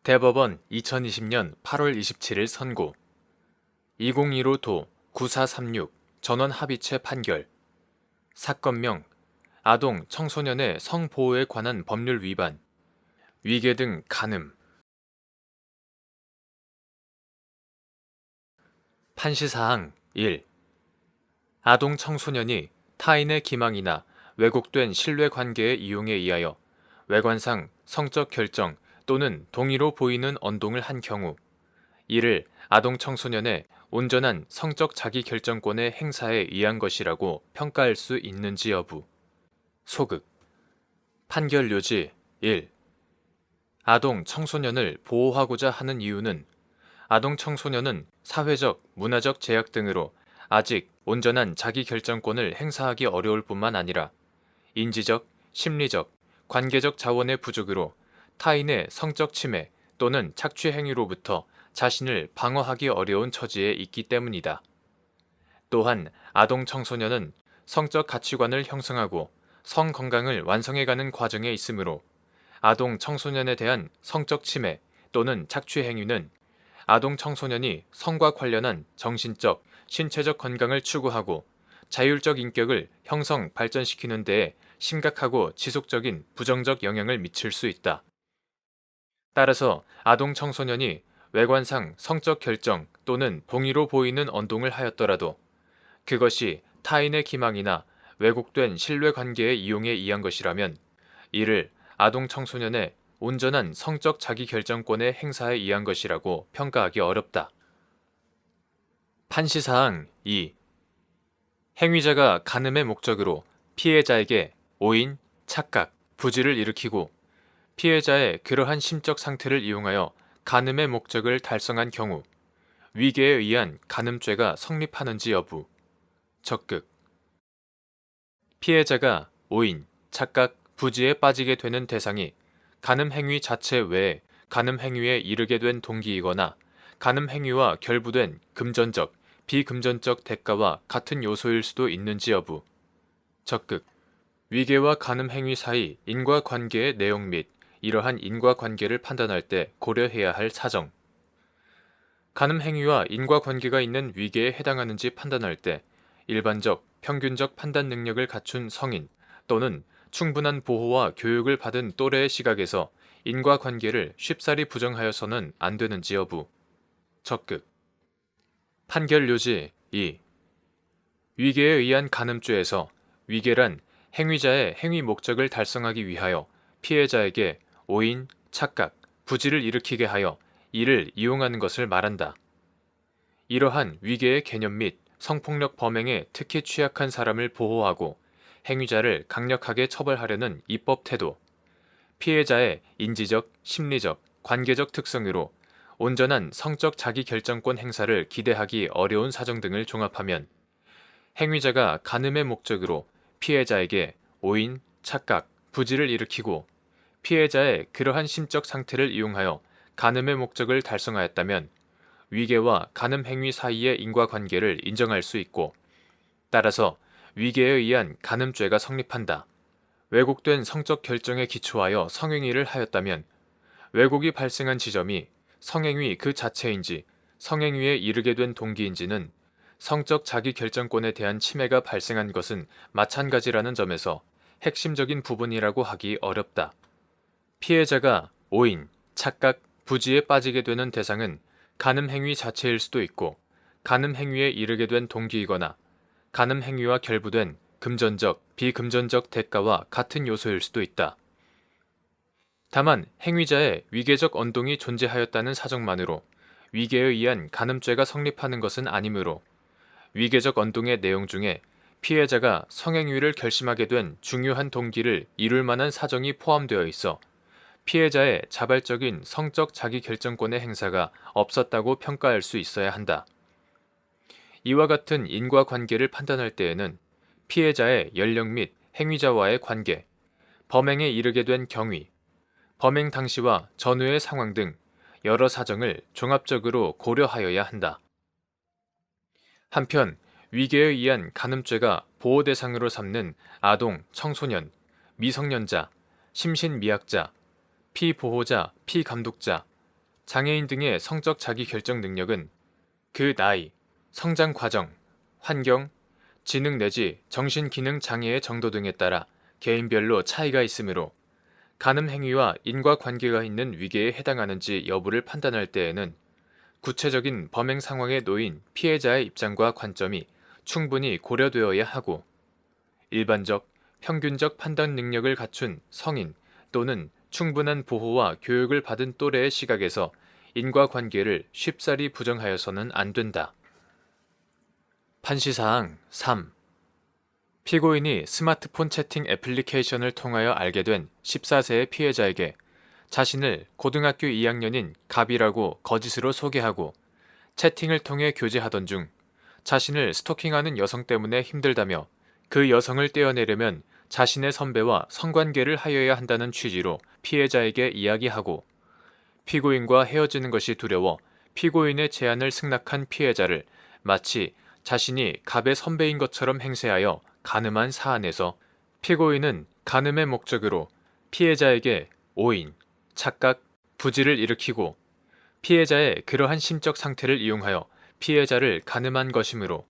대법원 2020년 8월 27일 선고 2015도 9436 전원 합의체 판결 사건명 아동 청소년의 성보호에 관한 법률 위반 위계 등 간음 판시사항 1. 아동 청소년이 타인의 기망이나 왜곡된 신뢰관계의 이용에 의하여 외관상 성적 결정 또는 동의로 보이는 언동을 한 경우 이를 아동 청소년의 온전한 성적 자기결정권의 행사에 의한 것이라고 평가할 수 있는지 여부. 소극. 판결 요지 1. 아동 청소년을 보호하고자 하는 이유는 아동 청소년은 사회적, 문화적 제약 등으로 아직 온전한 자기결정권을 행사하기 어려울 뿐만 아니라 인지적, 심리적, 관계적 자원의 부족으로 타인의 성적 침해 또는 착취 행위로부터 자신을 방어하기 어려운 처지에 있기 때문이다. 또한 아동 청소년은 성적 가치관을 형성하고 성 건강을 완성해가는 과정에 있으므로 아동 청소년에 대한 성적 침해 또는 착취 행위는 아동 청소년이 성과 관련한 정신적, 신체적 건강을 추구하고 자율적 인격을 형성, 발전시키는 데에 심각하고 지속적인 부정적 영향을 미칠 수 있다. 따라서 아동 청소년이 외관상 성적 결정 또는 동의로 보이는 언동을 하였더라도 그것이 타인의 기망이나 왜곡된 신뢰관계의 이용에 의한 것이라면 이를 아동 청소년의 온전한 성적 자기결정권의 행사에 의한 것이라고 평가하기 어렵다. 판시사항 2. 행위자가 간음의 목적으로 피해자에게 오인, 착각, 부지를 일으키고 피해자의 그러한 심적 상태를 이용하여 간음의 목적을 달성한 경우 위계에 의한 간음죄가 성립하는지 여부. 적극. 피해자가 오인, 착각, 부지에 빠지게 되는 대상이 간음 행위 자체 외에 간음 행위에 이르게 된 동기이거나 간음 행위와 결부된 금전적, 비금전적 대가와 같은 요소일 수도 있는지 여부. 적극. 위계와 간음 행위 사이 인과관계의 내용 및 이러한 인과관계를 판단할 때 고려해야 할 사정. 간음 행위와 인과관계가 있는 위계에 해당하는지 판단할 때 일반적, 평균적 판단 능력을 갖춘 성인 또는 충분한 보호와 교육을 받은 또래의 시각에서 인과관계를 쉽사리 부정하여서는 안 되는지 여부. 적극. 판결 요지 2. 위계에 의한 간음죄에서 위계란 행위자의 행위 목적을 달성하기 위하여 피해자에게 오인, 착각, 부지를 일으키게 하여 이를 이용하는 것을 말한다. 이러한 위계의 개념 및 성폭력 범행에 특히 취약한 사람을 보호하고 행위자를 강력하게 처벌하려는 입법 태도, 피해자의 인지적, 심리적, 관계적 특성으로 온전한 성적 자기결정권 행사를 기대하기 어려운 사정 등을 종합하면 행위자가 간음의 목적으로 피해자에게 오인, 착각, 부지를 일으키고 피해자의 그러한 심적 상태를 이용하여 간음의 목적을 달성하였다면 위계와 간음 행위 사이의 인과관계를 인정할 수 있고 따라서 위계에 의한 간음죄가 성립한다. 왜곡된 성적 결정에 기초하여 성행위를 하였다면 왜곡이 발생한 지점이 성행위 그 자체인지 성행위에 이르게 된 동기인지는 성적 자기결정권에 대한 침해가 발생한 것은 마찬가지라는 점에서 핵심적인 부분이라고 하기 어렵다. 피해자가 오인, 착각, 부지에 빠지게 되는 대상은 간음 행위 자체일 수도 있고 간음 행위에 이르게 된 동기이거나 간음 행위와 결부된 금전적, 비금전적 대가와 같은 요소일 수도 있다. 다만 행위자의 위계적 언동이 존재하였다는 사정만으로 위계에 의한 간음죄가 성립하는 것은 아니므로 위계적 언동의 내용 중에 피해자가 성행위를 결심하게 된 중요한 동기를 이룰 만한 사정이 포함되어 있어 피해자의 자발적인 성적 자기결정권의 행사가 없었다고 평가할 수 있어야 한다. 이와 같은 인과관계를 판단할 때에는 피해자의 연령 및 행위자와의 관계, 범행에 이르게 된 경위, 범행 당시와 전후의 상황 등 여러 사정을 종합적으로 고려하여야 한다. 한편 위계에 의한 간음죄가 보호 대상으로 삼는 아동, 청소년, 미성년자, 심신미약자, 피보호자, 피감독자, 장애인 등의 성적 자기결정 능력은 그 나이, 성장 과정, 환경, 지능 내지 정신기능 장애의 정도 등에 따라 개인별로 차이가 있으므로 간음 행위와 인과관계가 있는 위계에 해당하는지 여부를 판단할 때에는 구체적인 범행 상황에 놓인 피해자의 입장과 관점이 충분히 고려되어야 하고 일반적, 평균적 판단 능력을 갖춘 성인 또는 충분한 보호와 교육을 받은 또래의 시각에서 인과관계를 쉽사리 부정하여서는 안 된다. 판시사항 3. 피고인이 스마트폰 채팅 애플리케이션을 통하여 알게 된 14세의 피해자에게 자신을 고등학교 2학년인 갑이라고 거짓으로 소개하고 채팅을 통해 교제하던 중 자신을 스토킹하는 여성 때문에 힘들다며 그 여성을 떼어내려면 자신의 선배와 성관계를 하여야 한다는 취지로 피해자에게 이야기하고 피고인과 헤어지는 것이 두려워 피고인의 제안을 승낙한 피해자를 마치 자신이 갑의 선배인 것처럼 행세하여 간음한 사안에서 피고인은 간음의 목적으로 피해자에게 오인, 착각, 부지를 일으키고 피해자의 그러한 심적 상태를 이용하여 피해자를 간음한 것이므로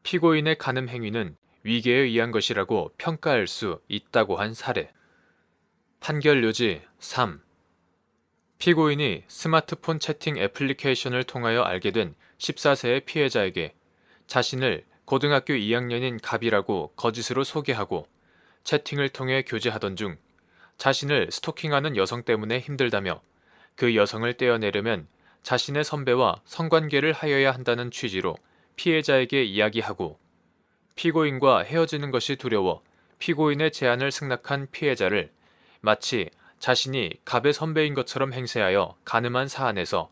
피고인의 간음 행위는 위계에 의한 것이라고 평가할 수 있다고 한 사례. 판결 요지 3. 피고인이 스마트폰 채팅 애플리케이션을 통하여 알게 된 14세의 피해자에게 자신을 고등학교 2학년인 갑이라고 거짓으로 소개하고 채팅을 통해 교제하던 중 자신을 스토킹하는 여성 때문에 힘들다며 그 여성을 떼어내려면 자신의 선배와 성관계를 하여야 한다는 취지로 피해자에게 이야기하고 피고인과 헤어지는 것이 두려워 피고인의 제안을 승낙한 피해자를 마치 자신이 갑의 선배인 것처럼 행세하여 간음한 사안에서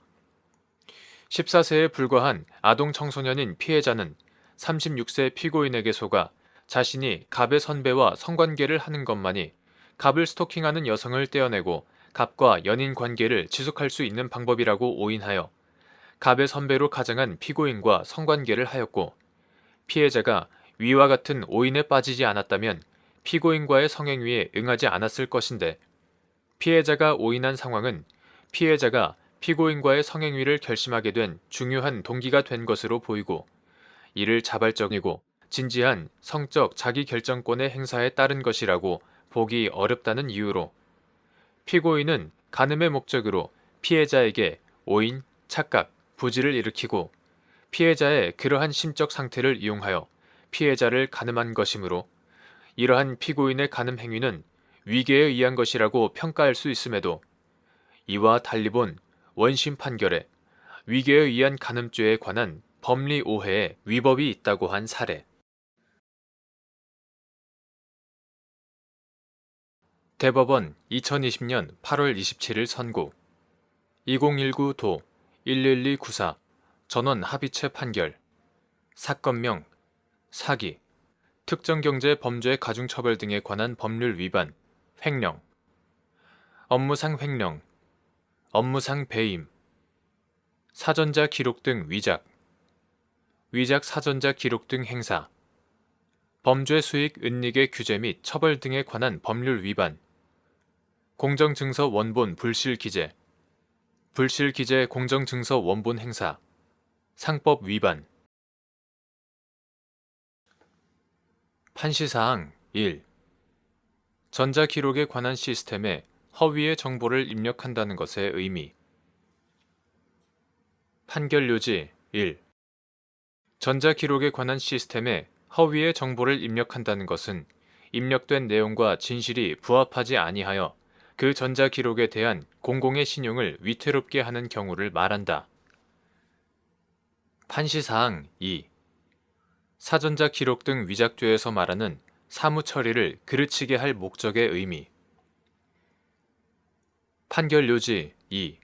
14세에 불과한 아동 청소년인 피해자는 36세 피고인에게 속아 자신이 갑의 선배와 성관계를 하는 것만이 갑을 스토킹하는 여성을 떼어내고 갑과 연인 관계를 지속할 수 있는 방법이라고 오인하여 갑의 선배로 가장한 피고인과 성관계를 하였고 피해자가 위와 같은 오인에 빠지지 않았다면 피고인과의 성행위에 응하지 않았을 것인데 피해자가 오인한 상황은 피해자가 피고인과의 성행위를 결심하게 된 중요한 동기가 된 것으로 보이고 이를 자발적이고 진지한 성적 자기결정권의 행사에 따른 것이라고 보기 어렵다는 이유로 피고인은 간음의 목적으로 피해자에게 오인, 착각, 부지를 일으키고 피해자의 그러한 심적 상태를 이용하여 피해자를 간음한 것이므로 이러한 피고인의 간음 행위는 위계에 의한 것이라고 평가할 수 있음에도 이와 달리 본 원심 판결에 위계에 의한 간음죄에 관한 법리 오해에 위법이 있다고 한 사례. 대법원 2020년 8월 27일 선고 2019도 11294 전원 합의체 판결 사건명 사기 특정경제 범죄 가중처벌 등에 관한 법률 위반 횡령 업무상 횡령 업무상 배임 사전자 기록 등 위작 위작 사전자 기록 등 행사 범죄 수익 은닉의 규제 및 처벌 등에 관한 법률 위반 공정증서 원본 불실 기재 불실 기재 공정증서 원본 행사 상법 위반 판시사항 1. 전자기록에 관한 시스템에 허위의 정보를 입력한다는 것의 의미 판결 요지 1. 전자기록에 관한 시스템에 허위의 정보를 입력한다는 것은 입력된 내용과 진실이 부합하지 아니하여 그 전자기록에 대한 공공의 신용을 위태롭게 하는 경우를 말한다. 판시사항 2. 사전자 기록 등 위작죄에서 말하는 사무 처리를 그르치게 할 목적의 의미 판결 요지 2.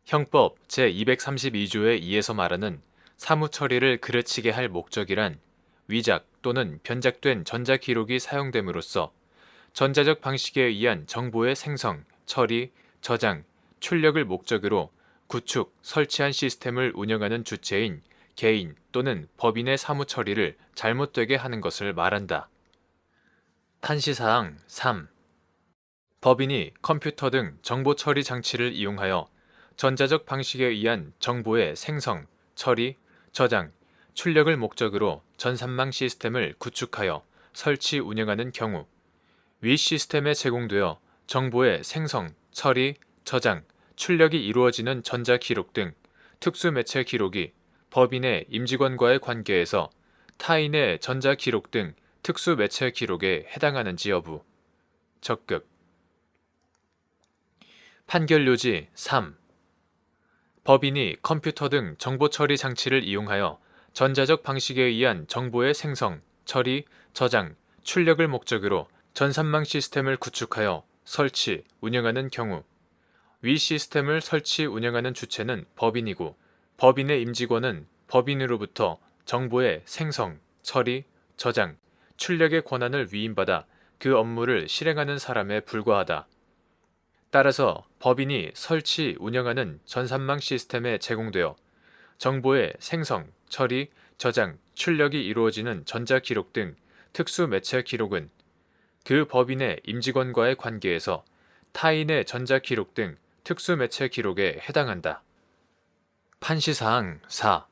형법 제232조의 2에서 말하는 사무 처리를 그르치게 할 목적이란 위작 또는 변작된 전자기록이 사용됨으로써 전자적 방식에 의한 정보의 생성, 처리, 저장, 출력을 목적으로 구축, 설치한 시스템을 운영하는 주체인 개인 또는 법인의 사무 처리를 잘못되게 하는 것을 말한다. 판시사항 3. 법인이 컴퓨터 등 정보 처리 장치를 이용하여 전자적 방식에 의한 정보의 생성, 처리, 저장, 출력을 목적으로 전산망 시스템을 구축하여 설치 운영하는 경우, 위 시스템에 제공되어 정보의 생성, 처리, 저장, 출력이 이루어지는 전자기록 등 특수매체 기록이 법인의 임직원과의 관계에서 타인의 전자기록 등 특수매체 기록에 해당하는지 여부. 적극. 판결요지 3. 법인이 컴퓨터 등 정보처리 장치를 이용하여 전자적 방식에 의한 정보의 생성, 처리, 저장, 출력을 목적으로 전산망 시스템을 구축하여 설치, 운영하는 경우, 위 시스템을 설치, 운영하는 주체는 법인이고, 법인의 임직원은 법인으로부터 정보의 생성, 처리, 저장, 출력의 권한을 위임받아 그 업무를 실행하는 사람에 불과하다. 따라서 법인이 설치, 운영하는 전산망 시스템에 제공되어 정보의 생성, 처리, 저장, 출력이 이루어지는 전자기록 등 특수매체 기록은 그 법인의 임직원과의 관계에서 타인의 전자기록 등 특수매체 기록에 해당한다. 판시사항 4.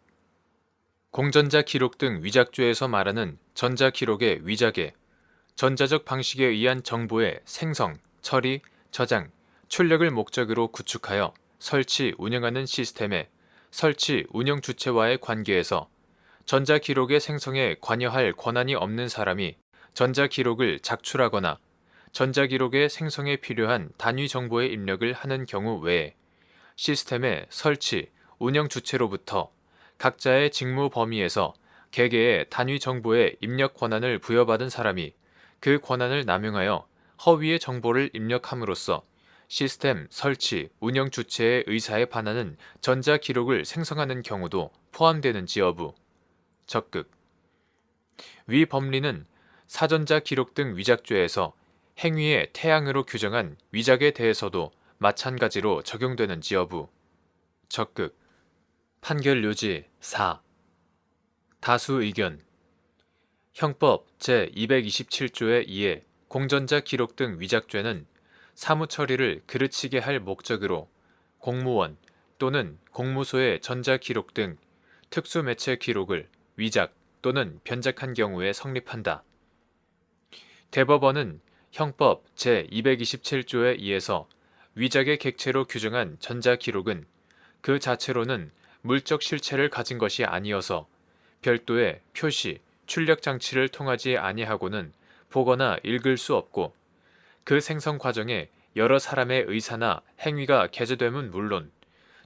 공전자 기록 등 위작조에서 말하는 전자기록의 위작에 전자적 방식에 의한 정보의 생성, 처리, 저장, 출력을 목적으로 구축하여 설치, 운영하는 시스템의 설치, 운영 주체와의 관계에서 전자기록의 생성에 관여할 권한이 없는 사람이 전자기록을 작출하거나 전자기록의 생성에 필요한 단위 정보의 입력을 하는 경우 외에 시스템의 설치, 운영 주체로부터 각자의 직무 범위에서 개개의 단위 정보의 입력 권한을 부여받은 사람이 그 권한을 남용하여 허위의 정보를 입력함으로써 시스템 설치, 운영 주체의 의사에 반하는 전자기록을 생성하는 경우도 포함되는지 여부. 적극. 위 법리는 사전자 기록 등 위작조에서 행위의 태양으로 규정한 위작에 대해서도 마찬가지로 적용되는지 여부. 적극. 판결요지 4. 다수 의견. 형법 제227조에 의해 공전자 기록 등 위작죄는 사무 처리를 그르치게 할 목적으로 공무원 또는 공무소의 전자기록 등 특수매체 기록을 위작 또는 변작한 경우에 성립한다. 대법원은 형법 제227조에 의해서 위작의 객체로 규정한 전자기록은 그 자체로는 물적 실체를 가진 것이 아니어서 별도의 표시, 출력 장치를 통하지 아니하고는 보거나 읽을 수 없고 그 생성 과정에 여러 사람의 의사나 행위가 게재됨은 물론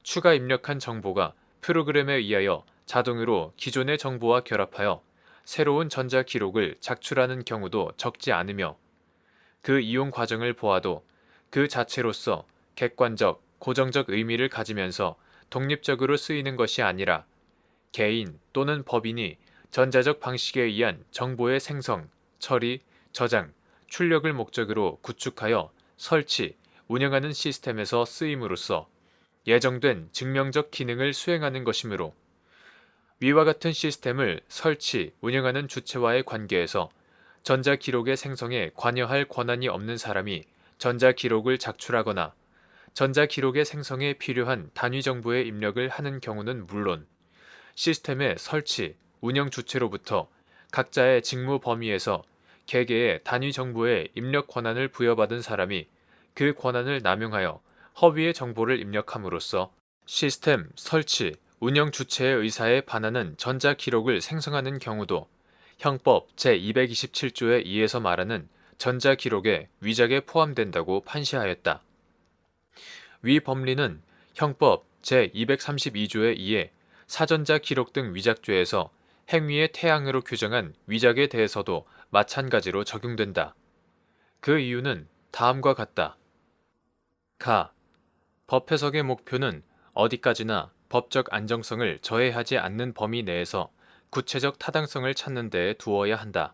추가 입력한 정보가 프로그램에 의하여 자동으로 기존의 정보와 결합하여 새로운 전자 기록을 작출하는 경우도 적지 않으며 그 이용 과정을 보아도 그 자체로서 객관적, 고정적 의미를 가지면서 독립적으로 쓰이는 것이 아니라 개인 또는 법인이 전자적 방식에 의한 정보의 생성, 처리, 저장, 출력을 목적으로 구축하여 설치, 운영하는 시스템에서 쓰임으로써 예정된 증명적 기능을 수행하는 것이므로 위와 같은 시스템을 설치, 운영하는 주체와의 관계에서 전자기록의 생성에 관여할 권한이 없는 사람이 전자기록을 작출하거나 전자기록의 생성에 필요한 단위 정보의 입력을 하는 경우는 물론 시스템의 설치, 운영 주체로부터 각자의 직무 범위에서 개개의 단위 정보의 입력 권한을 부여받은 사람이 그 권한을 남용하여 허위의 정보를 입력함으로써 시스템 설치, 운영 주체의 의사에 반하는 전자기록을 생성하는 경우도 형법 제227조에 의해서 말하는 전자기록의 위작에 포함된다고 판시하였다. 위 법리는 형법 제232조에 의해 사전자 기록 등 위작죄에서 행위의 태양으로 규정한 위작에 대해서도 마찬가지로 적용된다. 그 이유는 다음과 같다. 가. 법 해석의 목표는 어디까지나 법적 안정성을 저해하지 않는 범위 내에서 구체적 타당성을 찾는 데에 두어야 한다.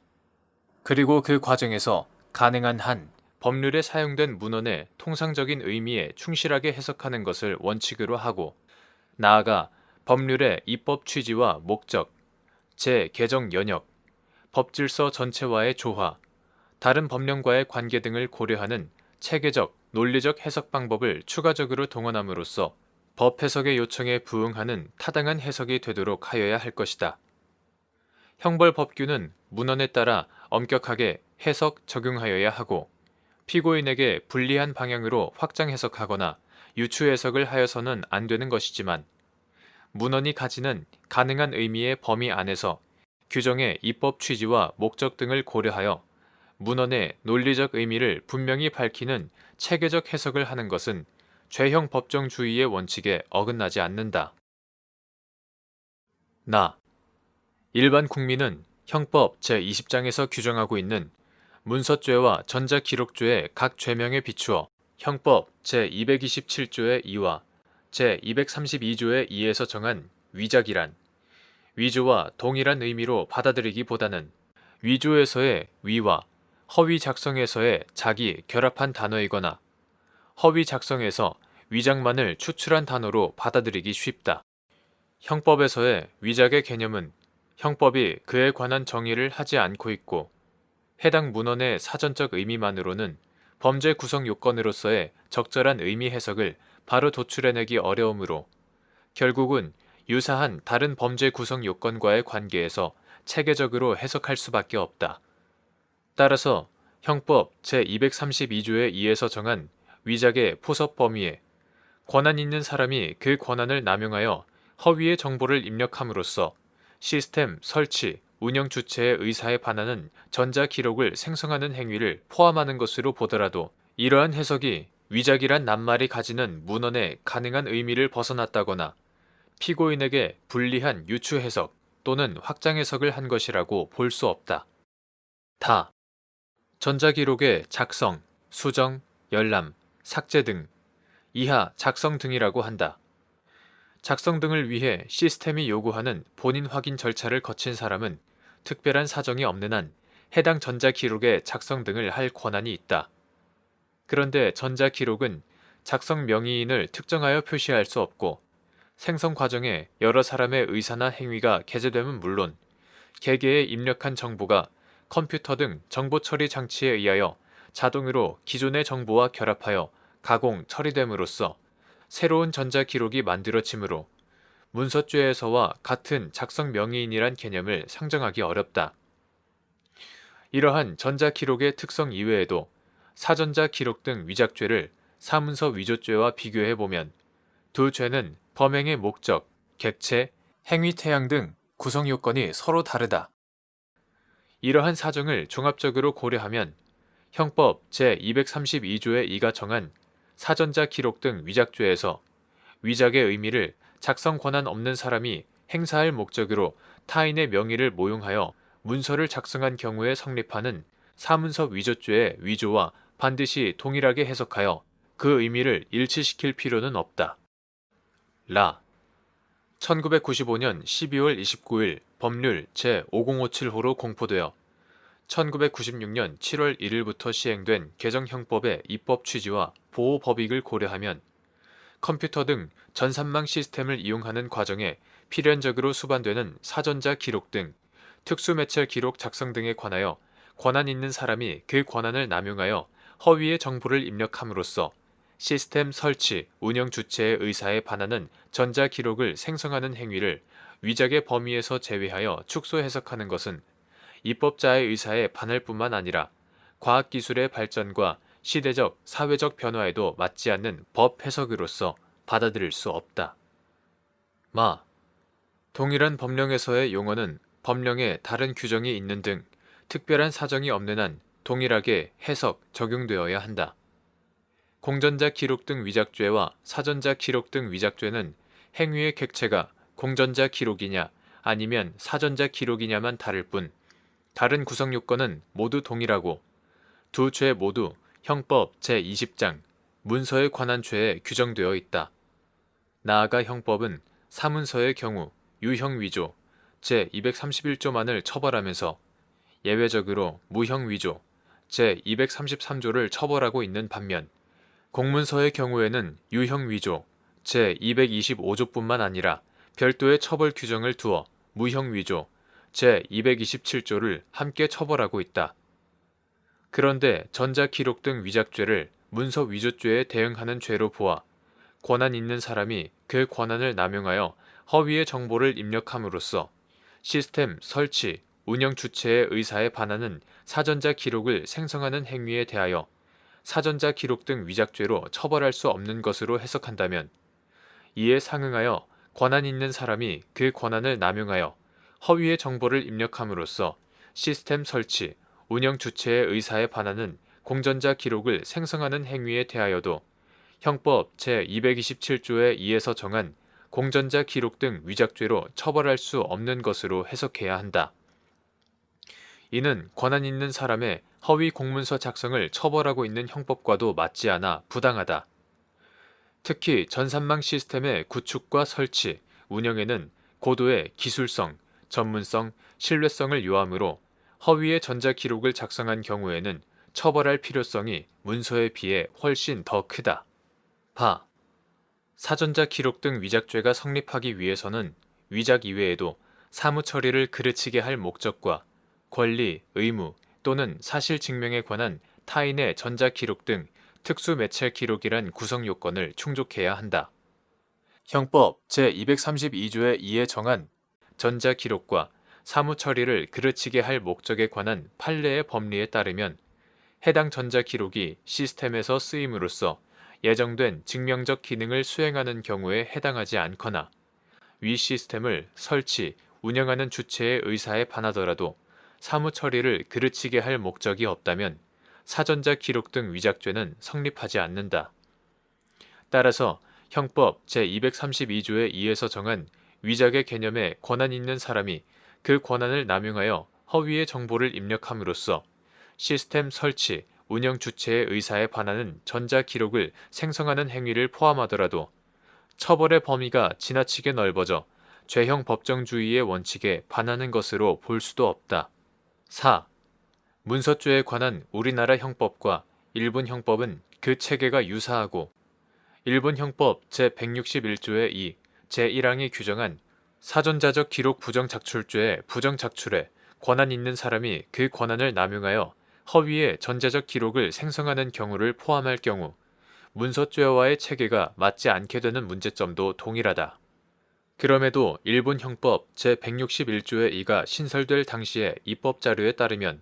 그리고 그 과정에서 가능한 한 법률에 사용된 문헌의 통상적인 의미에 충실하게 해석하는 것을 원칙으로 하고 나아가 법률의 입법 취지와 목적, 개정 연역, 법질서 전체와의 조화, 다른 법령과의 관계 등을 고려하는 체계적, 논리적 해석 방법을 추가적으로 동원함으로써 법 해석의 요청에 부응하는 타당한 해석이 되도록 하여야 할 것이다. 형벌법규는 문헌에 따라 엄격하게 해석, 적용하여야 하고 피고인에게 불리한 방향으로 확장 해석하거나 유추 해석을 하여서는 안 되는 것이지만 문헌이 가지는 가능한 의미의 범위 안에서 규정의 입법 취지와 목적 등을 고려하여 문헌의 논리적 의미를 분명히 밝히는 체계적 해석을 하는 것은 죄형 법정주의의 원칙에 어긋나지 않는다. 일반 국민은 형법 제20장에서 규정하고 있는 문서죄와 전자기록죄의 각 죄명에 비추어 형법 제227조의 2와 제232조의 2에서 정한 위작이란 위조와 동일한 의미로 받아들이기보다는 위조에서의 위와 허위 작성에서의 작이 결합한 단어이거나 허위 작성에서 위작만을 추출한 단어로 받아들이기 쉽다. 형법에서의 위작의 개념은 형법이 그에 관한 정의를 하지 않고 있고 해당 문헌의 사전적 의미만으로는 범죄 구성 요건으로서의 적절한 의미 해석을 바로 도출해내기 어려우므로 결국은 유사한 다른 범죄 구성 요건과의 관계에서 체계적으로 해석할 수밖에 없다. 따라서 형법 제232조의 2에서 정한 위작의 포섭 범위에 권한 있는 사람이 그 권한을 남용하여 허위의 정보를 입력함으로써 시스템 설치, 운영 주체의 의사에 반하는 전자기록을 생성하는 행위를 포함하는 것으로 보더라도 이러한 해석이 위작이란 낱말이 가지는 문헌의 가능한 의미를 벗어났다거나 피고인에게 불리한 유추 해석 또는 확장 해석을 한 것이라고 볼 수 없다. 전자기록의 작성, 수정, 열람, 삭제 등 이하 작성 등이라고 한다. 작성 등을 위해 시스템이 요구하는 본인 확인 절차를 거친 사람은 특별한 사정이 없는 한 해당 전자기록의 작성 등을 할 권한이 있다. 그런데 전자기록은 작성 명의인을 특정하여 표시할 수 없고 생성 과정에 여러 사람의 의사나 행위가 게재되면 물론 개개에 입력한 정보가 컴퓨터 등 정보 처리 장치에 의하여 자동으로 기존의 정보와 결합하여 가공, 처리됨으로써 새로운 전자기록이 만들어지므로 문서죄에서와 같은 작성 명의인이란 개념을 상정하기 어렵다. 이러한 전자기록의 특성 이외에도 사전자 기록 등 위작죄를 사문서 위조죄와 비교해보면 두 죄는 범행의 목적, 객체, 행위 태양 등 구성 요건이 서로 다르다. 이러한 사정을 종합적으로 고려하면 형법 제232조의 2가 정한 사전자 기록 등 위작죄에서 위작의 의미를 작성 권한 없는 사람이 행사할 목적으로 타인의 명의를 모용하여 문서를 작성한 경우에 성립하는 사문서 위조죄의 위조와 반드시 동일하게 해석하여 그 의미를 일치시킬 필요는 없다. 1995년 12월 29일 법률 제5057호로 공포되어 1996년 7월 1일부터 시행된 개정형법의 입법 취지와 보호 법익을 고려하면 컴퓨터 등 전산망 시스템을 이용하는 과정에 필연적으로 수반되는 사전자 기록 등 특수매체 기록 작성 등에 관하여 권한 있는 사람이 그 권한을 남용하여 허위의 정보를 입력함으로써 시스템 설치, 운영 주체의 의사에 반하는 전자 기록을 생성하는 행위를 위작의 범위에서 제외하여 축소 해석하는 것은 입법자의 의사에 반할 뿐만 아니라 과학기술의 발전과 시대적, 사회적 변화에도 맞지 않는 법 해석으로서 받아들일 수 없다. 동일한 법령에서의 용어는 법령에 다른 규정이 있는 등 특별한 사정이 없는 한 동일하게 해석, 적용되어야 한다. 공전자 기록 등 위작죄와 사전자 기록 등 위작죄는 행위의 객체가 공전자 기록이냐 아니면 사전자 기록이냐만 다를 뿐 다른 구성 요건은 모두 동일하고 두 죄 모두 형법 제20장 문서에 관한 죄에 규정되어 있다. 나아가 형법은 사문서의 경우 유형 위조 제231조만을 처벌하면서 예외적으로 무형 위조 제233조를 처벌하고 있는 반면 공문서의 경우에는 유형 위조 제225조뿐만 아니라 별도의 처벌 규정을 두어 무형 위조 제227조를 함께 처벌하고 있다. 그런데 전자기록 등 위작죄를 문서 위조죄에 대응하는 죄로 보아 권한 있는 사람이 그 권한을 남용하여 허위의 정보를 입력함으로써 시스템 설치, 운영 주체의 의사에 반하는 사전자 기록을 생성하는 행위에 대하여 사전자 기록 등 위작죄로 처벌할 수 없는 것으로 해석한다면, 이에 상응하여 권한 있는 사람이 그 권한을 남용하여 허위의 정보를 입력함으로써 시스템 설치, 운영 주체의 의사에 반하는 공전자 기록을 생성하는 행위에 대하여도 형법 제227조의 2에서 정한 공전자 기록 등 위작죄로 처벌할 수 없는 것으로 해석해야 한다. 이는 권한 있는 사람의 허위 공문서 작성을 처벌하고 있는 형법과도 맞지 않아 부당하다. 특히 전산망 시스템의 구축과 설치, 운영에는 고도의 기술성, 전문성, 신뢰성을 요하므로 허위의 전자 기록을 작성한 경우에는 처벌할 필요성이 문서에 비해 훨씬 더 크다. 바. 사전자 기록 등 위작죄가 성립하기 위해서는 위작 이외에도 사무 처리를 그르치게 할 목적과 권리, 의무 또는 사실 증명에 관한 타인의 전자 기록 등 특수 매체 기록이란 구성 요건을 충족해야 한다. 형법 제232조의 2에 정한 전자 기록과 사무 처리를 그르치게 할 목적에 관한 판례의 법리에 따르면 해당 전자 기록이 시스템에서 쓰임으로써 예정된 증명적 기능을 수행하는 경우에 해당하지 않거나 위 시스템을 설치, 운영하는 주체의 의사에 반하더라도 사무 처리를 그르치게 할 목적이 없다면 사전자 기록 등 위작죄는 성립하지 않는다. 따라서 형법 제232조의 2에서 정한 위작의 개념에 권한 있는 사람이 그 권한을 남용하여 허위의 정보를 입력함으로써 시스템 설치, 운영 주체의 의사에 반하는 전자 기록을 생성하는 행위를 포함하더라도 처벌의 범위가 지나치게 넓어져 죄형 법정주의의 원칙에 반하는 것으로 볼 수도 없다. 4. 문서죄에 관한 우리나라 형법과 일본 형법은 그 체계가 유사하고 일본 형법 제161조의 2, 제1항이 규정한 사전자적 기록 부정작출죄의 부정작출에 권한 있는 사람이 그 권한을 남용하여 허위의 전자적 기록을 생성하는 경우를 포함할 경우 문서죄와의 체계가 맞지 않게 되는 문제점도 동일하다. 그럼에도 일본 형법 제161조의 2가 신설될 당시의 입법자료에 따르면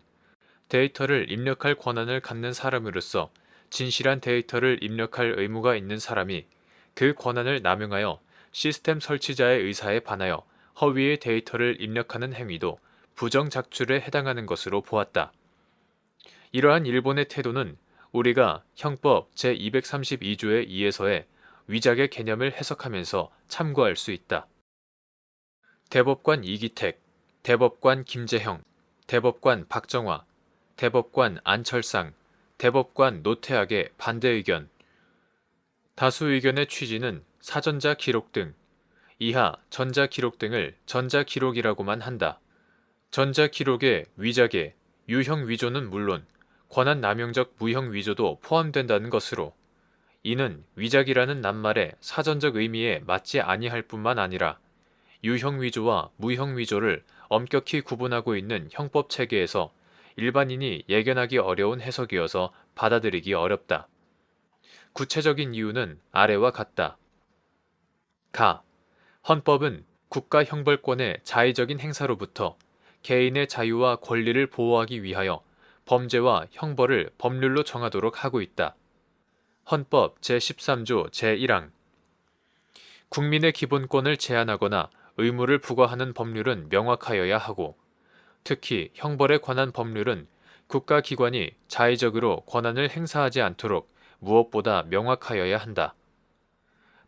데이터를 입력할 권한을 갖는 사람으로서 진실한 데이터를 입력할 의무가 있는 사람이 그 권한을 남용하여 시스템 설치자의 의사에 반하여 허위의 데이터를 입력하는 행위도 부정작출에 해당하는 것으로 보았다. 이러한 일본의 태도는 우리가 형법 제232조의 2에서의 위작의 개념을 해석하면서 참고할 수 있다. 대법관 이기택, 대법관 김재형, 대법관 박정화, 대법관 안철상, 대법관 노태악의 반대 의견. 다수 의견의 취지는 사전자 기록 등, 이하 전자 기록 등을 전자 기록이라고만 한다. 전자 기록의 위작에 유형 위조는 물론 권한 남용적 무형 위조도 포함된다는 것으로, 이는 위작이라는 낱말의 사전적 의미에 맞지 아니할 뿐만 아니라 유형 위조와 무형 위조를 엄격히 구분하고 있는 형법 체계에서 일반인이 예견하기 어려운 해석이어서 받아들이기 어렵다. 구체적인 이유는 아래와 같다. 가. 헌법은 국가 형벌권의 자의적인 행사로부터 개인의 자유와 권리를 보호하기 위하여 범죄와 형벌을 법률로 정하도록 하고 있다. 헌법 제13조 제1항. 국민의 기본권을 제한하거나 의무를 부과하는 법률은 명확하여야 하고, 특히 형벌에 관한 법률은 국가기관이 자의적으로 권한을 행사하지 않도록 무엇보다 명확하여야 한다.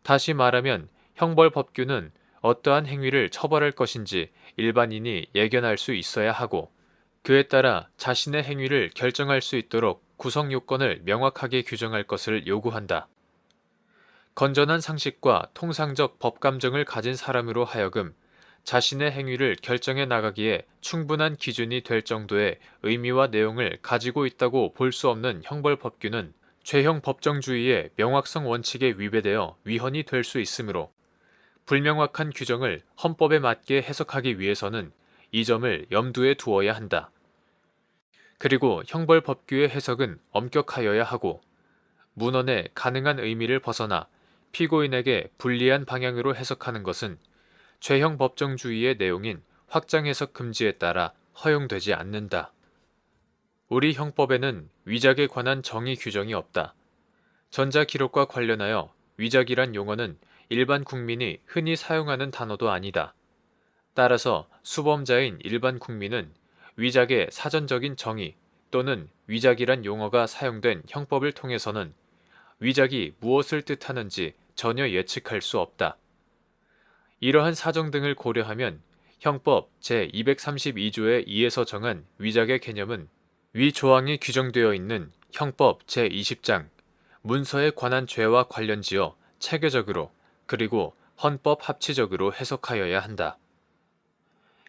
다시 말하면 형벌법규는 어떠한 행위를 처벌할 것인지 일반인이 예견할 수 있어야 하고, 그에 따라 자신의 행위를 결정할 수 있도록 구성 요건을 명확하게 규정할 것을 요구한다. 건전한 상식과 통상적 법감정을 가진 사람으로 하여금 자신의 행위를 결정해 나가기에 충분한 기준이 될 정도의 의미와 내용을 가지고 있다고 볼 수 없는 형벌법규는 죄형 법정주의의 명확성 원칙에 위배되어 위헌이 될 수 있으므로, 불명확한 규정을 헌법에 맞게 해석하기 위해서는 이 점을 염두에 두어야 한다. 그리고 형벌법규의 해석은 엄격하여야 하고, 문헌의 가능한 의미를 벗어나 피고인에게 불리한 방향으로 해석하는 것은 죄형 법정주의의 내용인 확장 해석 금지에 따라 허용되지 않는다. 우리 형법에는 위작에 관한 정의 규정이 없다. 전자기록과 관련하여 위작이란 용어는 일반 국민이 흔히 사용하는 단어도 아니다. 따라서 수범자인 일반 국민은 위작의 사전적인 정의 또는 위작이란 용어가 사용된 형법을 통해서는 위작이 무엇을 뜻하는지 전혀 예측할 수 없다. 이러한 사정 등을 고려하면 형법 제232조의 2에서 정한 위작의 개념은 위 조항이 규정되어 있는 형법 제20장 문서에 관한 죄와 관련지어 체계적으로 그리고 헌법 합치적으로 해석하여야 한다.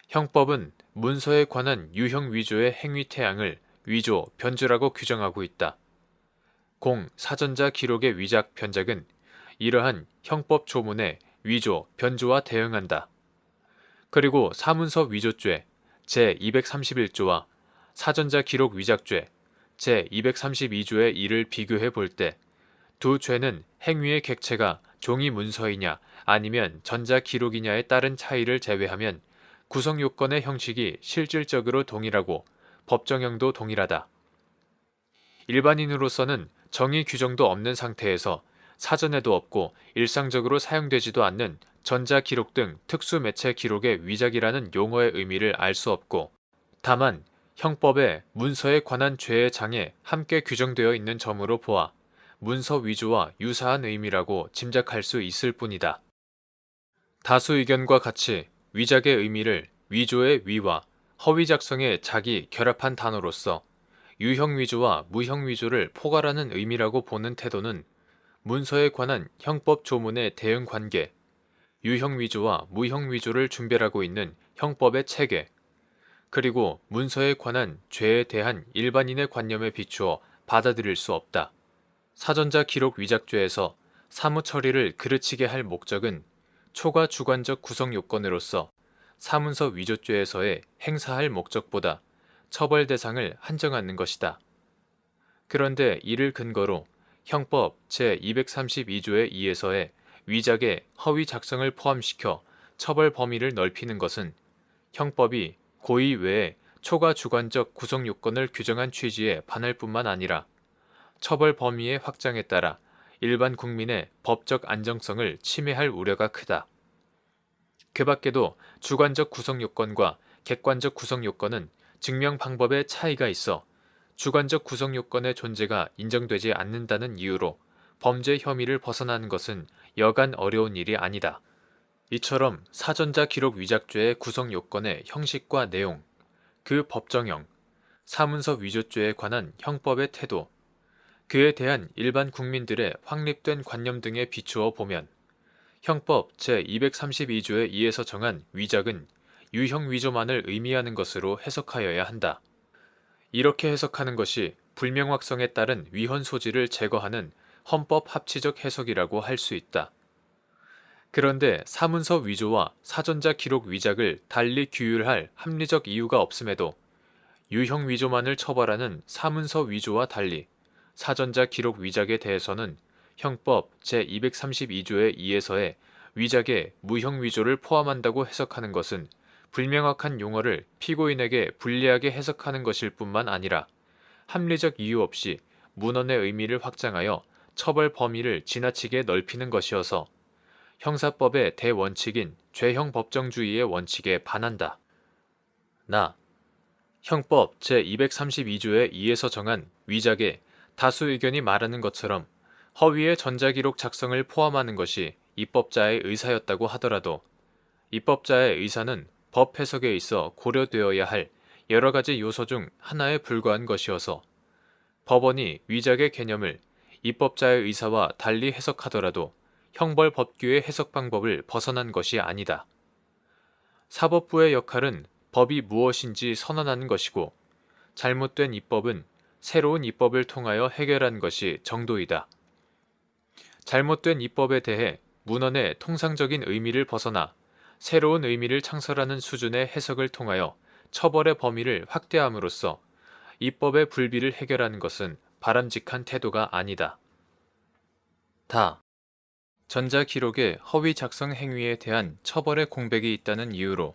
형법은 문서에 관한 유형 위조의 행위 태양을 위조, 변조라고 규정하고 있다. 공 사전자 기록의 위작, 변작은 이러한 형법 조문의 위조, 변조와 대응한다. 그리고 사문서 위조죄 제231조와 사전자 기록 위작죄 제232조의 이를 비교해 볼 때 두 죄는 행위의 객체가 종이 문서이냐 아니면 전자 기록이냐에 따른 차이를 제외하면 구성 요건의 형식이 실질적으로 동일하고 법정형도 동일하다. 일반인으로서는 정의 규정도 없는 상태에서 사전에도 없고 일상적으로 사용되지도 않는 전자 기록 등 특수 매체 기록의 위작이라는 용어의 의미를 알 수 없고 다만 형법에 문서에 관한 죄의 장에 함께 규정되어 있는 점으로 보아 문서 위조와 유사한 의미라고 짐작할 수 있을 뿐이다. 다수 의견과 같이 위작의 의미를 위조의 위와 허위 작성의 작이 결합한 단어로서 유형 위조와 무형 위조를 포괄하는 의미라고 보는 태도는 문서에 관한 형법 조문의 대응 관계, 유형 위조와 무형 위조를 준별하고 있는 형법의 체계, 그리고 문서에 관한 죄에 대한 일반인의 관념에 비추어 받아들일 수 없다. 사전자 기록 위작죄에서 사무 처리를 그르치게 할 목적은 초과 주관적 구성 요건으로서 사문서 위조죄에서의 행사할 목적보다 처벌 대상을 한정하는 것이다. 그런데 이를 근거로 형법 제232조의 2에서의 위작의 허위 작성을 포함시켜 처벌 범위를 넓히는 것은 형법이 고의 외에 초과 주관적 구성 요건을 규정한 취지에 반할 뿐만 아니라 처벌 범위의 확장에 따라 일반 국민의 법적 안정성을 침해할 우려가 크다. 그 밖에도 주관적 구성 요건과 객관적 구성 요건은 증명 방법에 차이가 있어 주관적 구성 요건의 존재가 인정되지 않는다는 이유로 범죄 혐의를 벗어나는 것은 여간 어려운 일이 아니다. 이처럼 사전자 기록 위작죄의 구성 요건의 형식과 내용, 그 법정형, 사문서 위조죄에 관한 형법의 태도, 그에 대한 일반 국민들의 확립된 관념 등에 비추어 보면 형법 제232조의 2에서 정한 위작은 유형 위조만을 의미하는 것으로 해석하여야 한다. 이렇게 해석하는 것이 불명확성에 따른 위헌 소지를 제거하는 헌법 합치적 해석이라고 할 수 있다. 그런데 사문서 위조와 사전자 기록 위작을 달리 규율할 합리적 이유가 없음에도 유형 위조만을 처벌하는 사문서 위조와 달리 사전자 기록 위작에 대해서는 형법 제232조의 2에서의 위작에 무형 위조를 포함한다고 해석하는 것은 불명확한 용어를 피고인에게 불리하게 해석하는 것일 뿐만 아니라 합리적 이유 없이 문헌의 의미를 확장하여 처벌 범위를 지나치게 넓히는 것이어서 형사법의 대원칙인 죄형 법정주의의 원칙에 반한다. 형법 제232조의 2에서 정한 위작에 다수 의견이 말하는 것처럼 허위의 전자기록 작성을 포함하는 것이 입법자의 의사였다고 하더라도 입법자의 의사는 법 해석에 있어 고려되어야 할 여러 가지 요소 중 하나에 불과한 것이어서 법원이 위작의 개념을 입법자의 의사와 달리 해석하더라도 형벌법규의 해석 방법을 벗어난 것이 아니다. 사법부의 역할은 법이 무엇인지 선언하는 것이고 잘못된 입법은 새로운 입법을 통하여 해결하는 것이 정도이다. 잘못된 입법에 대해 문헌의 통상적인 의미를 벗어나 새로운 의미를 창설하는 수준의 해석을 통하여 처벌의 범위를 확대함으로써 입법의 불비를 해결하는 것은 바람직한 태도가 아니다. 전자기록의 허위 작성 행위에 대한 처벌의 공백이 있다는 이유로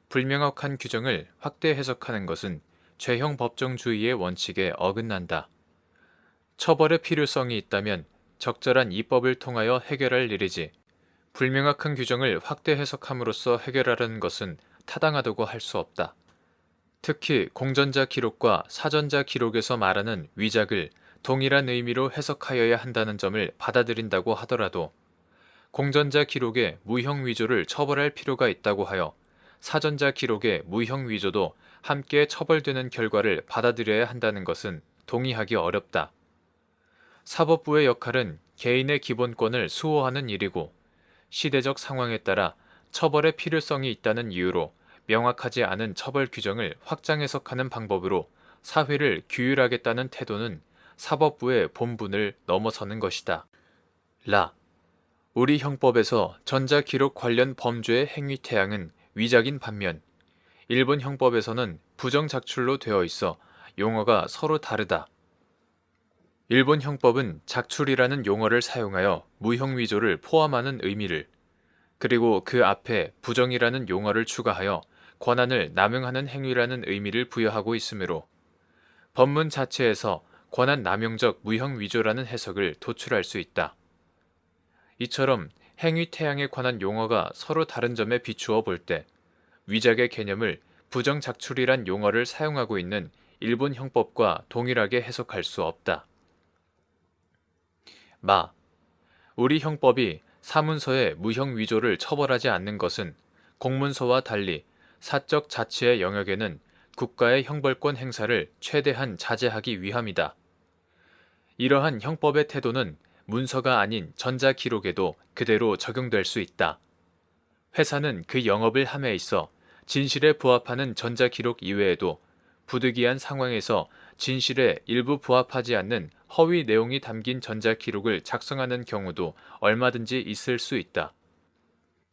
불명확한 규정을 확대 해석하는 것은 죄형 법정주의의 원칙에 어긋난다. 처벌의 필요성이 있다면 적절한 입법을 통하여 해결할 일이지, 불명확한 규정을 확대 해석함으로써 해결하려는 것은 타당하다고 할 수 없다. 특히 공전자 기록과 사전자 기록에서 말하는 위작을 동일한 의미로 해석하여야 한다는 점을 받아들인다고 하더라도 공전자 기록의 무형 위조를 처벌할 필요가 있다고 하여 사전자 기록의 무형 위조도 함께 처벌되는 결과를 받아들여야 한다는 것은 동의하기 어렵다. 사법부의 역할은 개인의 기본권을 수호하는 일이고, 시대적 상황에 따라 처벌의 필요성이 있다는 이유로 명확하지 않은 처벌 규정을 확장 해석하는 방법으로 사회를 규율하겠다는 태도는 사법부의 본분을 넘어서는 것이다. 우리 형법에서 전자기록 관련 범죄의 행위 태양은 위작인 반면, 일본 형법에서는 부정작출로 되어 있어 용어가 서로 다르다. 일본 형법은 작출이라는 용어를 사용하여 무형위조를 포함하는 의미를, 그리고 그 앞에 부정이라는 용어를 추가하여 권한을 남용하는 행위라는 의미를 부여하고 있으므로 법문 자체에서 권한 남용적 무형위조라는 해석을 도출할 수 있다. 이처럼 행위 태양에 관한 용어가 서로 다른 점에 비추어 볼 때 위작의 개념을 부정작출이란 용어를 사용하고 있는 일본 형법과 동일하게 해석할 수 없다. 우리 형법이 사문서의 무형위조를 처벌하지 않는 것은 공문서와 달리 사적 자치의 영역에는 국가의 형벌권 행사를 최대한 자제하기 위함이다. 이러한 형법의 태도는 문서가 아닌 전자기록에도 그대로 적용될 수 있다. 회사는 그 영업을 함에 있어 진실에 부합하는 전자기록 이외에도 부득이한 상황에서 진실에 일부 부합하지 않는 허위 내용이 담긴 전자기록을 작성하는 경우도 얼마든지 있을 수 있다.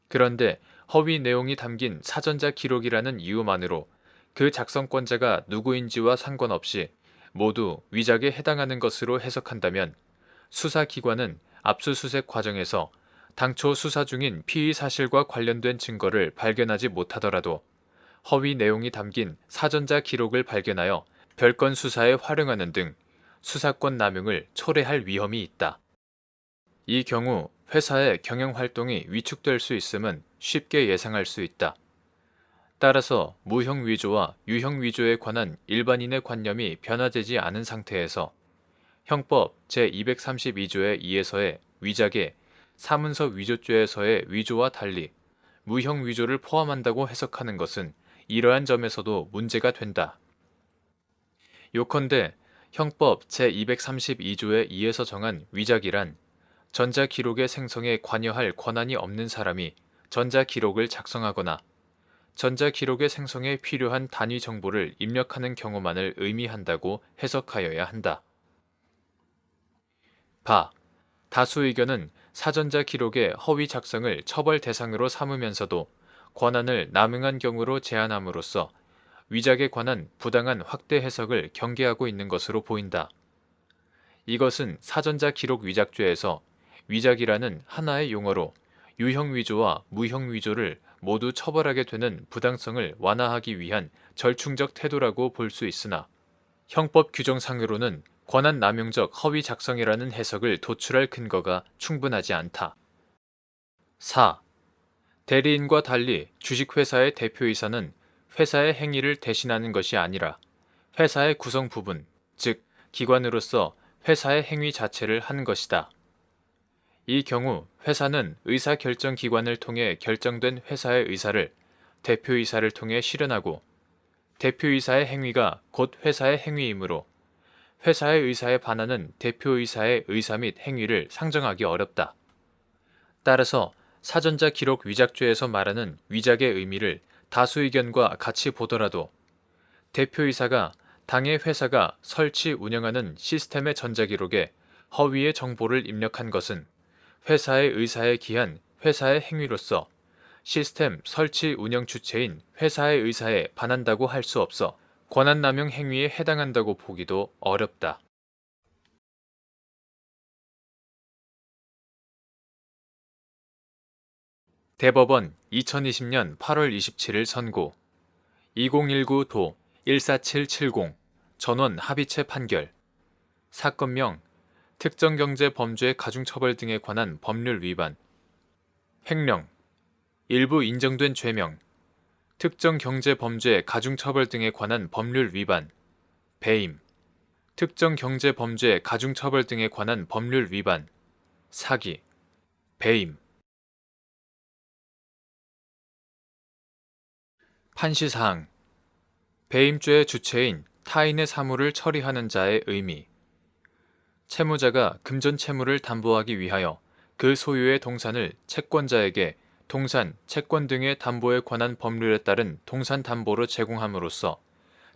그런데 허위 내용이 담긴 사전자 기록이라는 이유만으로 그 작성권자가 누구인지와 상관없이 모두 위작에 해당하는 것으로 해석한다면 수사기관은 압수수색 과정에서 당초 수사 중인 피의 사실과 관련된 증거를 발견하지 못하더라도 허위 내용이 담긴 사전자 기록을 발견하여 별건 수사에 활용하는 등 수사권 남용을 초래할 위험이 있다. 이 경우 회사의 경영 활동이 위축될 수 있음은 쉽게 예상할 수 있다. 따라서 무형 위조와 유형 위조에 관한 일반인의 관념이 변화되지 않은 상태에서 형법 제232조의 2에서의 위작에 사문서 위조죄에서의 위조와 달리 무형 위조를 포함한다고 해석하는 것은 이러한 점에서도 문제가 된다. 요컨대 형법 제232조의 2에서 정한 위작이란 전자기록의 생성에 관여할 권한이 없는 사람이 전자기록을 작성하거나 전자기록의 생성에 필요한 단위 정보를 입력하는 경우만을 의미한다고 해석하여야 한다. 다수 의견은 사전자 기록의 허위 작성을 처벌 대상으로 삼으면서도 권한을 남용한 경우로 제한함으로써 위작에 관한 부당한 확대 해석을 경계하고 있는 것으로 보인다. 이것은 사전자 기록 위작죄에서 위작이라는 하나의 용어로 유형 위조와 무형 위조를 모두 처벌하게 되는 부당성을 완화하기 위한 절충적 태도라고 볼 수 있으나 형법 규정상으로는 권한 남용적 허위 작성이라는 해석을 도출할 근거가 충분하지 않다. 4. 대리인과 달리 주식회사의 대표이사는 회사의 행위를 대신하는 것이 아니라 회사의 구성 부분, 즉 기관으로서 회사의 행위 자체를 하는 것이다. 이 경우 회사는 의사결정기관을 통해 결정된 회사의 의사를 대표이사를 통해 실현하고, 대표이사의 행위가 곧 회사의 행위이므로 회사의 의사에 반하는 대표이사의 의사 및 행위를 상정하기 어렵다. 따라서 사전자 기록 위작죄에서 말하는 위작의 의미를 다수 의견과 같이 보더라도 대표이사가 당의 회사가 설치 운영하는 시스템의 전자기록에 허위의 정보를 입력한 것은 회사의 의사에 기한 회사의 행위로서 시스템 설치 운영 주체인 회사의 의사에 반한다고 할 수 없어 권한남용 행위에 해당한다고 보기도 어렵다. 대법원 2020년 8월 27일 선고 2019도 14770 전원 합의체 판결 사건명 특정경제범죄 가중처벌 등에 관한 법률 위반 횡령 일부 인정된 죄명 특정경제범죄 가중처벌 등에 관한 법률 위반 배임 특정경제범죄 가중처벌 등에 관한 법률 위반 사기 배임 판시사항 배임죄의 주체인 타인의 사물을 처리하는 자의 의미 채무자가 금전 채무를 담보하기 위하여 그 소유의 동산을 채권자에게 동산, 채권 등의 담보에 관한 법률에 따른 동산담보로 제공함으로써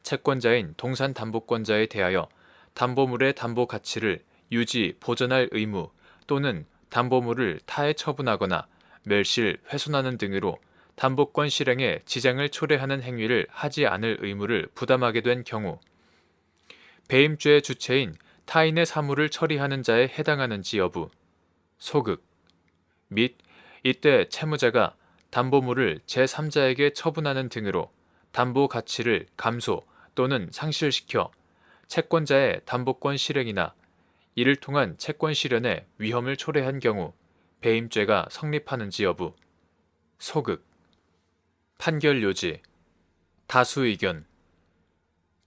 채권자인 동산담보권자에 대하여 담보물의 담보 가치를 유지, 보존할 의무 또는 담보물을 타에 처분하거나 멸실, 훼손하는 등으로 담보권 실행에 지장을 초래하는 행위를 하지 않을 의무를 부담하게 된 경우 배임죄의 주체인 타인의 사물을 처리하는 자에 해당하는지 여부 소극 및 이때 채무자가 담보물을 제3자에게 처분하는 등으로 담보 가치를 감소 또는 상실시켜 채권자의 담보권 실행이나 이를 통한 채권 실현에 위험을 초래한 경우 배임죄가 성립하는지 여부 소극 판결 요지 다수 의견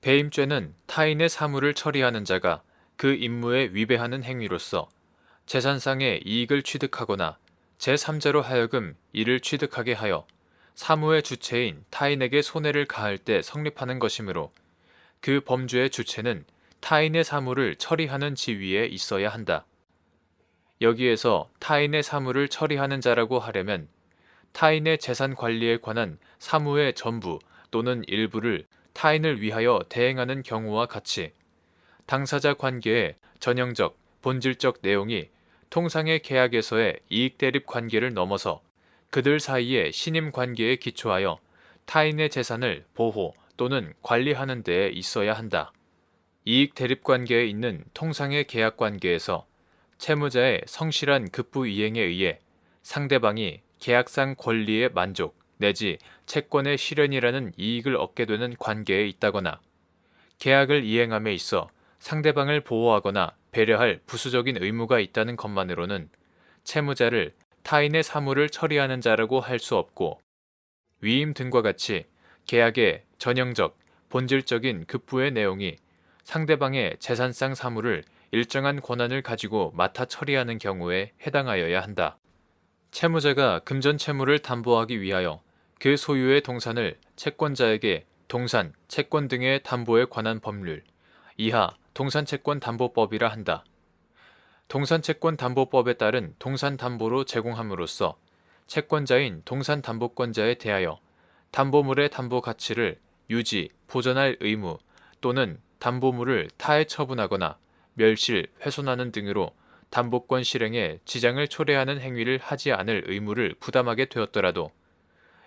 배임죄는 타인의 사물을 처리하는 자가 그 임무에 위배하는 행위로서 재산상의 이익을 취득하거나 제3자로 하여금 이를 취득하게 하여 사무의 주체인 타인에게 손해를 가할 때 성립하는 것이므로 그 범죄의 주체는 타인의 사물을 처리하는 지위에 있어야 한다. 여기에서 타인의 사물을 처리하는 자라고 하려면 타인의 재산 관리에 관한 사무의 전부 또는 일부를 타인을 위하여 대행하는 경우와 같이 당사자 관계의 전형적, 본질적 내용이 통상의 계약에서의 이익 대립 관계를 넘어서 그들 사이의 신임 관계에 기초하여 타인의 재산을 보호 또는 관리하는 데에 있어야 한다. 이익 대립 관계에 있는 통상의 계약 관계에서 채무자의 성실한 급부 이행에 의해 상대방이 계약상 권리의 만족 내지 채권의 실현이라는 이익을 얻게 되는 관계에 있다거나 계약을 이행함에 있어 상대방을 보호하거나 배려할 부수적인 의무가 있다는 것만으로는 채무자를 타인의 사물을 처리하는 자라고 할 수 없고 위임 등과 같이 계약의 전형적, 본질적인 급부의 내용이 상대방의 재산상 사물을 일정한 권한을 가지고 맡아 처리하는 경우에 해당하여야 한다. 채무자가 금전 채무를 담보하기 위하여 그 소유의 동산을 채권자에게 동산, 채권 등의 담보에 관한 법률 이하 동산채권담보법이라 한다. 동산채권담보법에 따른 동산담보로 제공함으로써 채권자인 동산담보권자에 대하여 담보물의 담보 가치를 유지, 보존할 의무 또는 담보물을 타에 처분하거나 멸실, 훼손하는 등으로 담보권 실행에 지장을 초래하는 행위를 하지 않을 의무를 부담하게 되었더라도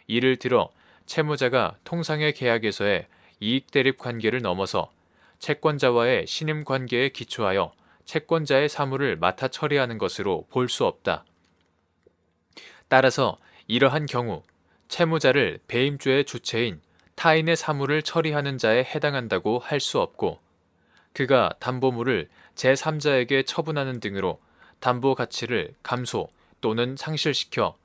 이를 들어 채무자가 통상의 계약에서의 이익 대립 관계를 넘어서 채권자와의 신임 관계에 기초하여 채권자의 사물을 맡아 처리하는 것으로 볼 수 없다. 따라서 이러한 경우 채무자를 배임죄의 주체인 타인의 사물을 처리하는 자에 해당한다고 할 수 없고 그가 담보물을 제3자에게 처분하는 등으로 담보 가치를 감소 또는 상실시켜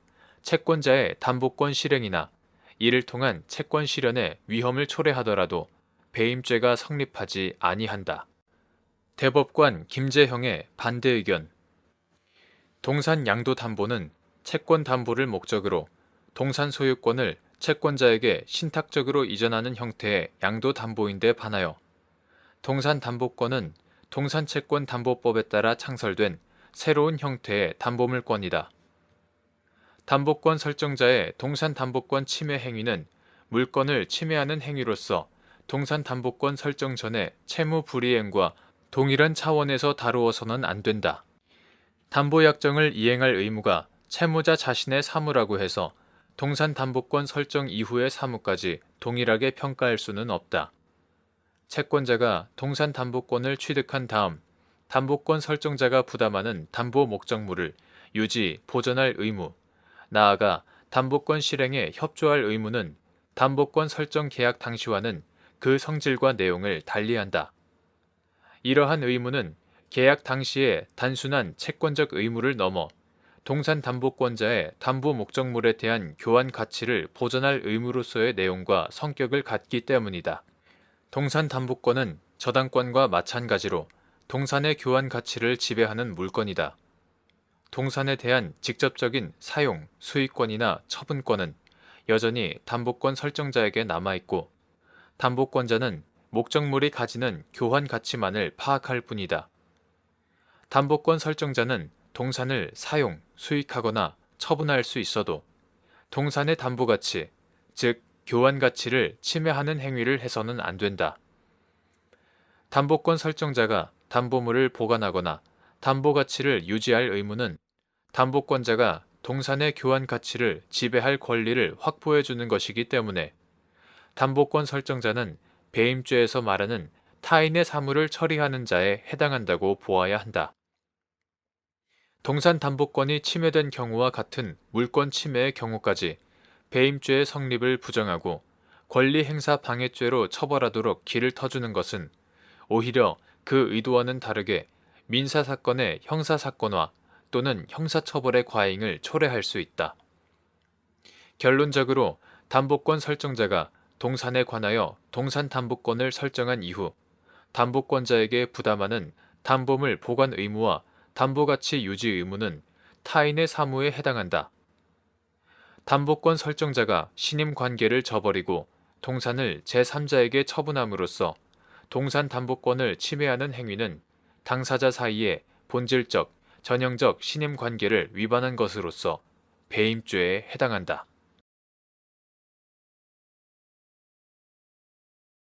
채권자의 담보권 실행이나 이를 통한 채권 실현에 위험을 초래하더라도 배임죄가 성립하지 아니한다. 대법관 김재형의 반대 의견 동산 양도 담보는 채권 담보를 목적으로 동산 소유권을 채권자에게 신탁적으로 이전하는 형태의 양도 담보인데 반하여 동산 담보권은 동산채권 담보법에 따라 창설된 새로운 형태의 담보물권이다. 담보권 설정자의 동산담보권 침해 행위는 물권을 침해하는 행위로서 동산담보권 설정 전에 채무 불이행과 동일한 차원에서 다루어서는 안 된다. 담보약정을 이행할 의무가 채무자 자신의 사무라고 해서 동산담보권 설정 이후의 사무까지 동일하게 평가할 수는 없다. 채권자가 동산담보권을 취득한 다음 담보권 설정자가 부담하는 담보 목적물을 유지, 보존할 의무, 나아가 담보권 실행에 협조할 의무는 담보권 설정 계약 당시와는 그 성질과 내용을 달리한다. 이러한 의무는 계약 당시의 단순한 채권적 의무를 넘어 동산담보권자의 담보 목적물에 대한 교환 가치를 보전할 의무로서의 내용과 성격을 갖기 때문이다. 동산담보권은 저당권과 마찬가지로 동산의 교환 가치를 지배하는 물건이다. 동산에 대한 직접적인 사용, 수익권이나 처분권은 여전히 담보권 설정자에게 남아있고, 담보권자는 목적물이 가지는 교환 가치만을 파악할 뿐이다. 담보권 설정자는 동산을 사용, 수익하거나 처분할 수 있어도 동산의 담보가치, 즉 교환 가치를 침해하는 행위를 해서는 안 된다. 담보권 설정자가 담보물을 보관하거나 담보 가치를 유지할 의무는 담보권자가 동산의 교환 가치를 지배할 권리를 확보해 주는 것이기 때문에 담보권 설정자는 배임죄에서 말하는 타인의 사물을 처리하는 자에 해당한다고 보아야 한다. 동산담보권이 침해된 경우와 같은 물권 침해의 경우까지 배임죄의 성립을 부정하고 권리행사 방해죄로 처벌하도록 길을 터주는 것은 오히려 그 의도와는 다르게 민사사건의 형사사건화 또는 형사처벌의 과잉을 초래할 수 있다. 결론적으로 담보권 설정자가 동산에 관하여 동산담보권을 설정한 이후 담보권자에게 부담하는 담보물 보관 의무와 담보가치 유지 의무는 타인의 사무에 해당한다. 담보권 설정자가 신임 관계를 저버리고 동산을 제3자에게 처분함으로써 동산담보권을 침해하는 행위는 당사자 사이의 본질적, 전형적 신임 관계를 위반한 것으로서 배임죄에 해당한다.